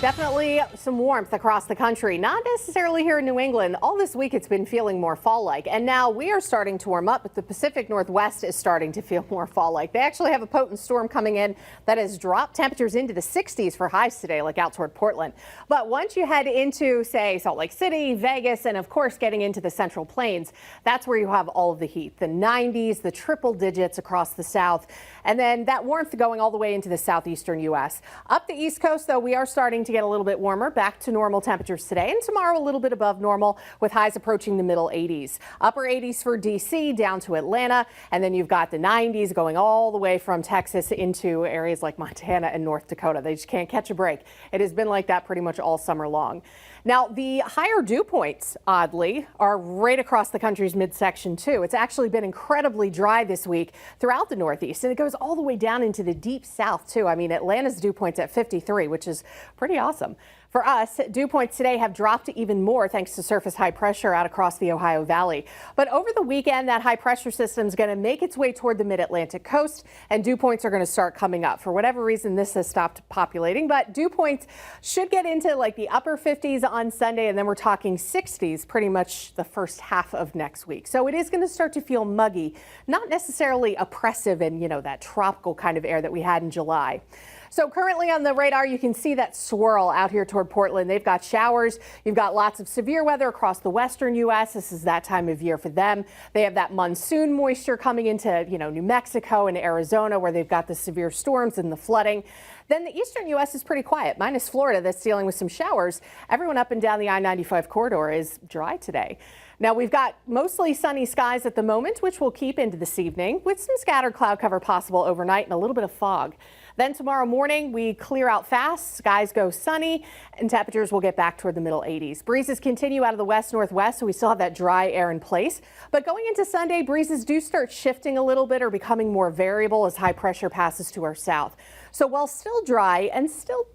Definitely some warmth across the country, not necessarily here in New England. All this week it's been feeling more fall-like, and now we are starting to warm up, but the Pacific Northwest is starting to feel more fall-like. They actually have a potent storm coming in that has dropped temperatures into the 60s for highs today, like out toward Portland. But once you head into, say, Salt Lake City, Vegas, and of course getting into the Central Plains, that's where you have all of the heat, the 90s, the triple digits across the south, and then that warmth going all the way into the southeastern U.S. Up the East Coast, though, we are starting to get a little bit warmer, back to normal temperatures today, and tomorrow a little bit above normal with highs approaching the middle 80s. Upper 80s for D.C. down to Atlanta, and then you've got the 90s going all the way from Texas into areas like Montana and North Dakota. They just can't catch a break. It has been like that pretty much all summer long. Now, the higher dew points, oddly, are right across the country's midsection, too. It's actually been incredibly dry this week throughout the Northeast, and it goes all the way down into the deep south, too. I mean, Atlanta's dew point's at 53, which is pretty awesome. For us, dew points today have dropped even more thanks to surface high pressure out across the Ohio Valley. But over the weekend, that high pressure system is going to make its way toward the mid-Atlantic coast, and dew points are going to start coming up. For whatever reason, this has stopped populating, but dew points should get into like the upper 50s on Sunday, and then we're talking 60s pretty much the first half of next week. So it is going to start to feel muggy, not necessarily oppressive and, you know, that tropical kind of air that we had in July. So currently on the radar, you can see that swirl out here toward Portland. They've got showers. You've got lots of severe weather across the western U.S. This is that time of year for them. They have that monsoon moisture coming into, New Mexico and Arizona, where they've got the severe storms and the flooding. Then the eastern U.S. is pretty quiet, minus Florida that's dealing with some showers. Everyone up and down the I-95 corridor is dry today. Now, we've got mostly sunny skies at the moment, which will keep into this evening with some scattered cloud cover possible overnight and a little bit of fog. Then tomorrow morning, we clear out fast, skies go sunny, and temperatures will get back toward the middle 80s. Breezes continue out of the west-northwest, so we still have that dry air in place. But going into Sunday, breezes do start shifting a little bit or becoming more variable as high pressure passes to our south. So while still dry and still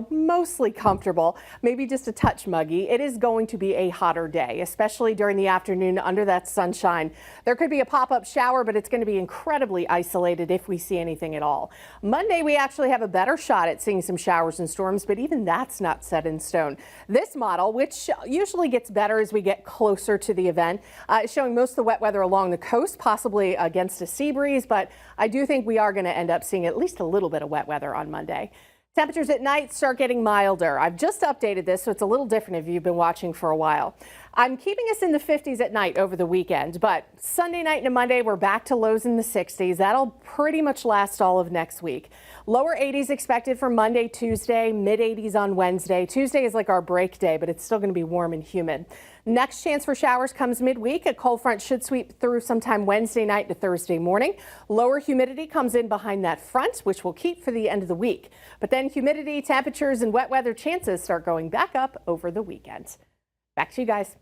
mostly comfortable, maybe just a touch muggy, it is going to be a hotter day, especially during the afternoon under that sunshine. There could be a pop-up shower, but it's going to be incredibly isolated if we see anything at all. Monday, we actually have a better shot at seeing some showers and storms, but even that's not set in stone. This model, which usually gets better as we get closer to the event, is showing most of the wet weather along the coast, possibly against a sea breeze, but I do think we are going to end up seeing at least a little bit of wet weather on Monday. Temperatures at night start getting milder. I've just updated this, so it's a little different if you've been watching for a while. I'm keeping us in the 50s at night over the weekend, but Sunday night into Monday, we're back to lows in the 60s. That'll pretty much last all of next week. Lower 80s expected for Monday, Tuesday, mid 80s on Wednesday. Tuesday is like our break day, but it's still going to be warm and humid. Next chance for showers comes midweek. A cold front should sweep through sometime Wednesday night to Thursday morning. Lower humidity comes in behind that front, which will keep for the end of the week. But then humidity, temperatures, and wet weather chances start going back up over the weekend. Back to you guys.